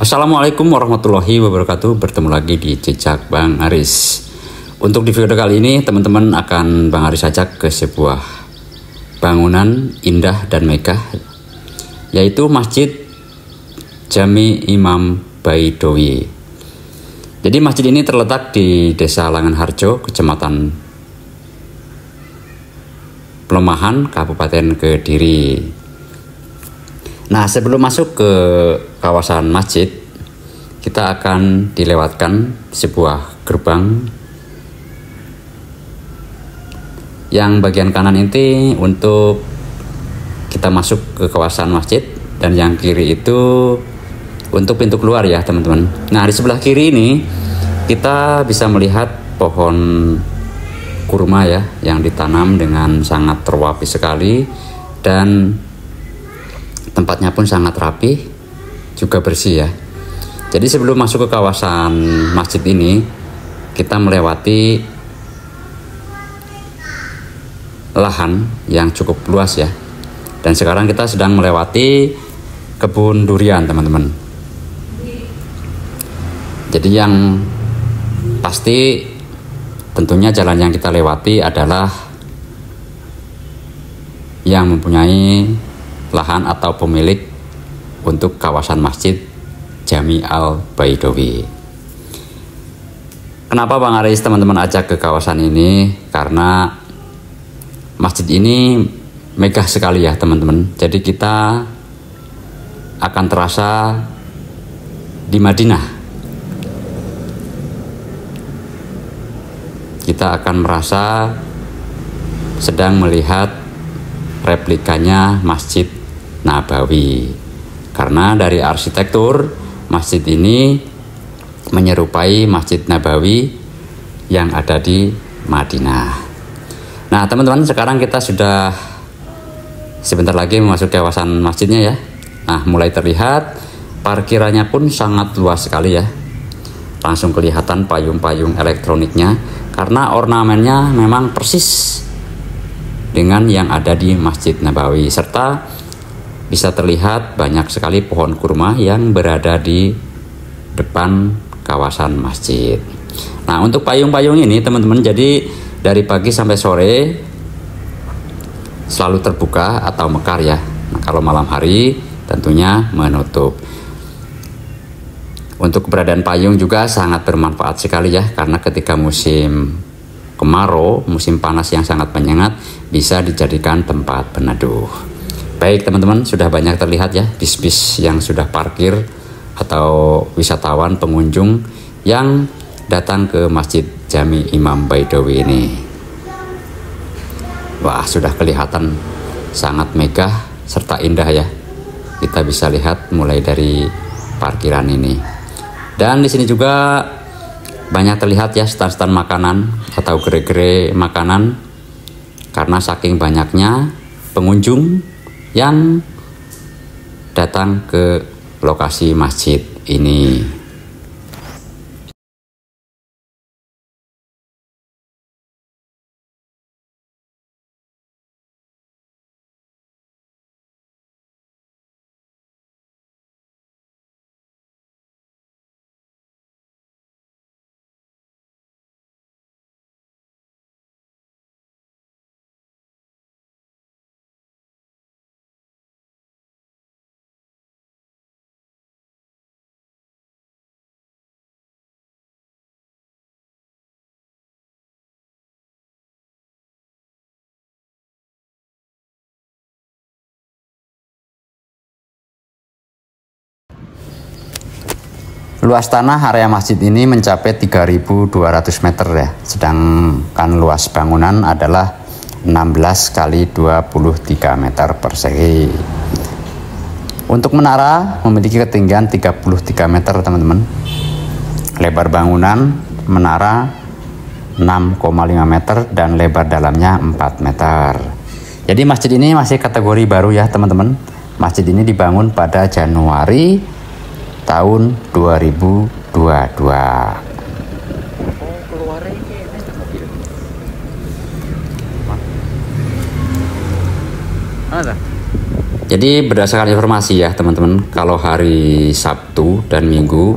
Assalamualaikum warahmatullahi wabarakatuh. Bertemu lagi di Jejak Bang Aris. Untuk di video kali ini teman-teman akan Bang Aris ajak ke sebuah bangunan indah dan megah, yaitu Masjid Jami Imam Baidowi. Jadi masjid ini terletak di Desa Langenharjo, Kecamatan Pelemahan, Kabupaten Kediri. Nah, sebelum masuk ke kawasan masjid, kita akan dilewatkan sebuah gerbang yang bagian kanan ini untuk kita masuk ke kawasan masjid, dan yang kiri itu untuk pintu keluar ya teman-teman. Nah, di sebelah kiri ini kita bisa melihat pohon kurma ya, yang ditanam dengan sangat terwapi sekali, dan tempatnya pun sangat rapi, juga bersih ya. Jadi sebelum masuk ke kawasan masjid ini, kita melewati lahan yang cukup luas ya. Dan sekarang kita sedang melewati kebun durian teman-teman. Jadi yang pasti tentunya jalan yang kita lewati adalah yang mempunyai lahan atau pemilik untuk kawasan Masjid Jami Al Baidowi. Kenapa Bang Aris teman-teman ajak ke kawasan ini? Karena masjid ini megah sekali ya teman-teman. Jadi kita akan terasa di Madinah. Kita akan merasa sedang melihat replikanya Masjid Nabawi, karena dari arsitektur masjid ini menyerupai Masjid Nabawi yang ada di Madinah. Nah teman-teman, sekarang kita sudah sebentar lagi memasuki kawasan masjidnya ya. Nah, mulai terlihat parkirannya pun sangat luas sekali ya. Langsung kelihatan payung-payung elektroniknya, karena ornamennya memang persis dengan yang ada di Masjid Nabawi, serta bisa terlihat banyak sekali pohon kurma yang berada di depan kawasan masjid. Nah, untuk payung-payung ini teman-teman, jadi dari pagi sampai sore selalu terbuka atau mekar ya. Nah, kalau malam hari tentunya menutup. Untuk keberadaan payung juga sangat bermanfaat sekali ya, karena ketika musim kemarau, musim panas yang sangat menyengat, bisa dijadikan tempat peneduh. Baik teman-teman, sudah banyak terlihat ya bis-bis yang sudah parkir atau wisatawan pengunjung yang datang ke Masjid Jami Imam Baidowi ini. Wah, sudah kelihatan sangat megah serta indah ya. Kita bisa lihat mulai dari parkiran ini. Dan di sini juga banyak terlihat ya stand-stand makanan atau gerai-gerai makanan, karena saking banyaknya pengunjung yang datang ke lokasi masjid ini. Luas tanah area masjid ini mencapai 3.200 meter ya, sedangkan luas bangunan adalah 16 kali 23 meter persegi. Untuk menara memiliki ketinggian 33 meter teman-teman. Lebar bangunan menara 6,5 meter dan lebar dalamnya 4 meter. Jadi masjid ini masih kategori baru ya teman-teman. Masjid ini dibangun pada Januari tahun 2022. Ada? Jadi berdasarkan informasi ya teman-teman, kalau hari Sabtu dan Minggu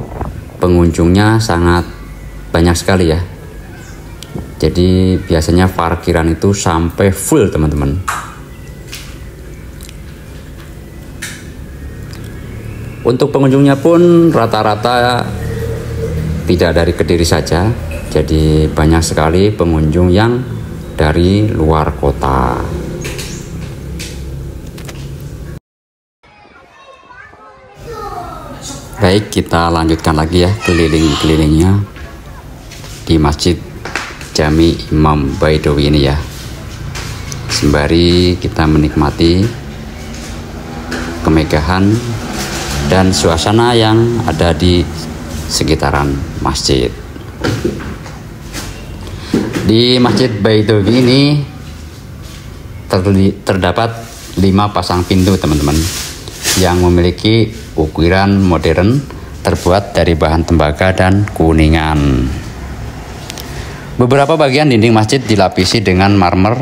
pengunjungnya sangat banyak sekali ya. Jadi biasanya parkiran itu sampai full teman-teman. Untuk pengunjungnya pun rata-rata tidak dari Kediri saja, jadi banyak sekali pengunjung yang dari luar kota. Baik, kita lanjutkan lagi ya keliling-kelilingnya di Masjid Jami Imam Baidowi ini ya. Sembari kita menikmati kemegahan dan suasana yang ada di sekitaran masjid. Di Masjid Baidowi ini terdapat 5 pasang pintu teman-teman, yang memiliki ukiran modern terbuat dari bahan tembaga dan kuningan. Beberapa bagian dinding masjid dilapisi dengan marmer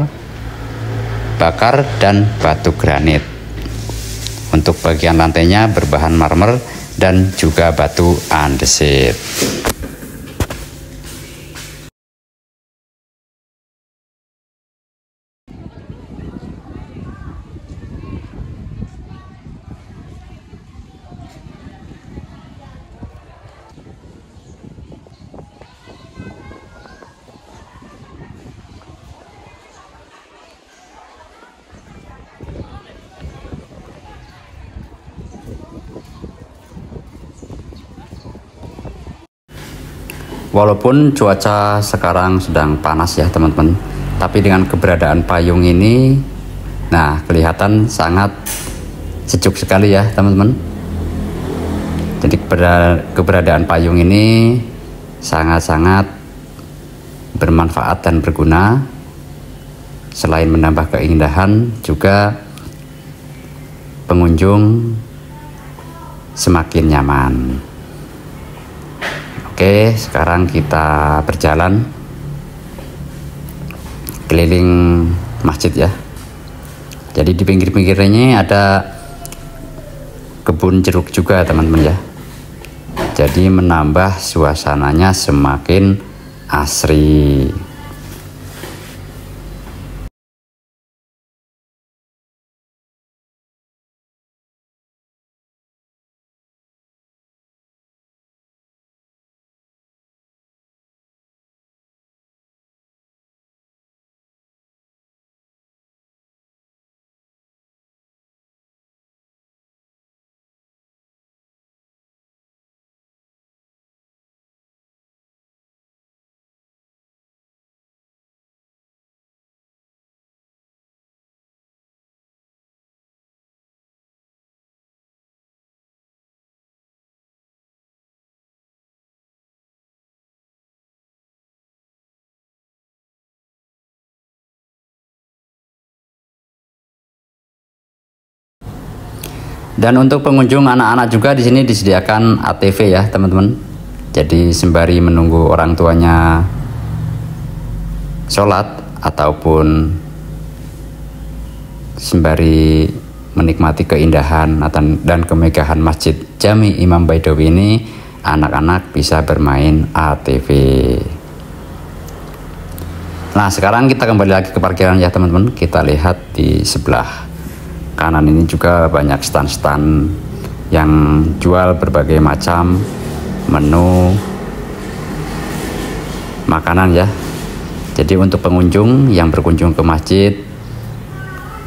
bakar dan batu granit. Untuk bagian lantainya berbahan marmer dan juga batu andesit. Walaupun cuaca sekarang sedang panas ya teman-teman, tapi dengan keberadaan payung ini, nah kelihatan sangat sejuk sekali ya teman-teman. Jadi keberadaan payung ini sangat-sangat bermanfaat dan berguna. Selain menambah keindahan, juga pengunjung semakin nyaman. Oke, sekarang kita berjalan keliling masjid ya. Jadi di pinggir-pinggirnya ada kebun jeruk juga teman-teman ya. Jadi menambah suasananya semakin asri. Dan untuk pengunjung anak-anak juga di sini disediakan ATV ya teman-teman. Jadi sembari menunggu orang tuanya sholat ataupun sembari menikmati keindahan dan kemegahan Masjid Jami Imam Baidowi ini, anak-anak bisa bermain ATV. Nah sekarang kita kembali lagi ke parkiran ya teman-teman. Kita lihat di sebelah kanan ini juga banyak stand-stand yang jual berbagai macam menu makanan ya. Jadi untuk pengunjung yang berkunjung ke masjid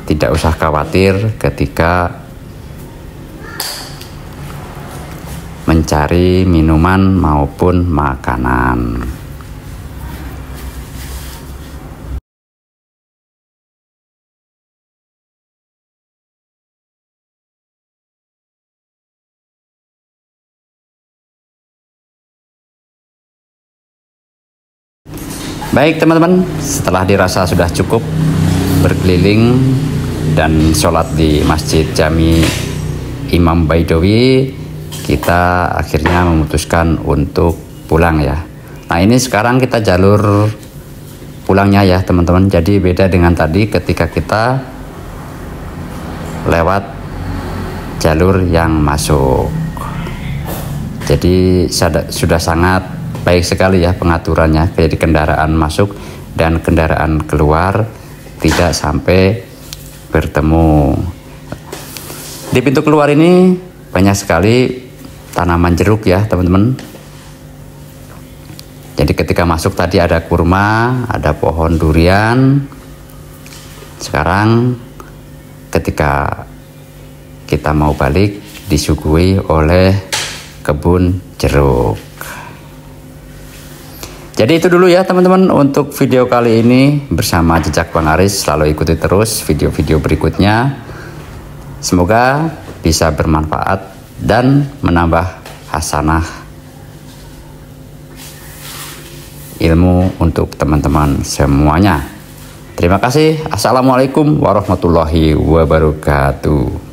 tidak usah khawatir ketika mencari minuman maupun makanan. Baik teman-teman, setelah dirasa sudah cukup berkeliling dan sholat di Masjid Jami Imam Baidowi, kita akhirnya memutuskan untuk pulang ya. Nah ini sekarang kita jalur pulangnya ya teman-teman. Jadi beda dengan tadi ketika kita lewat jalur yang masuk. Jadi sudah sangat baik sekali ya pengaturannya. Jadi kendaraan masuk dan kendaraan keluar tidak sampai bertemu. Di pintu keluar ini banyak sekali tanaman jeruk ya teman-teman. Jadi ketika masuk tadi ada kurma, ada pohon durian. Sekarang ketika kita mau balik disuguhi oleh kebun jeruk. Jadi itu dulu ya teman-teman untuk video kali ini bersama Jejak Bang Aris. Selalu ikuti terus video-video berikutnya. Semoga bisa bermanfaat dan menambah hasanah ilmu untuk teman-teman semuanya. Terima kasih. Assalamualaikum warahmatullahi wabarakatuh.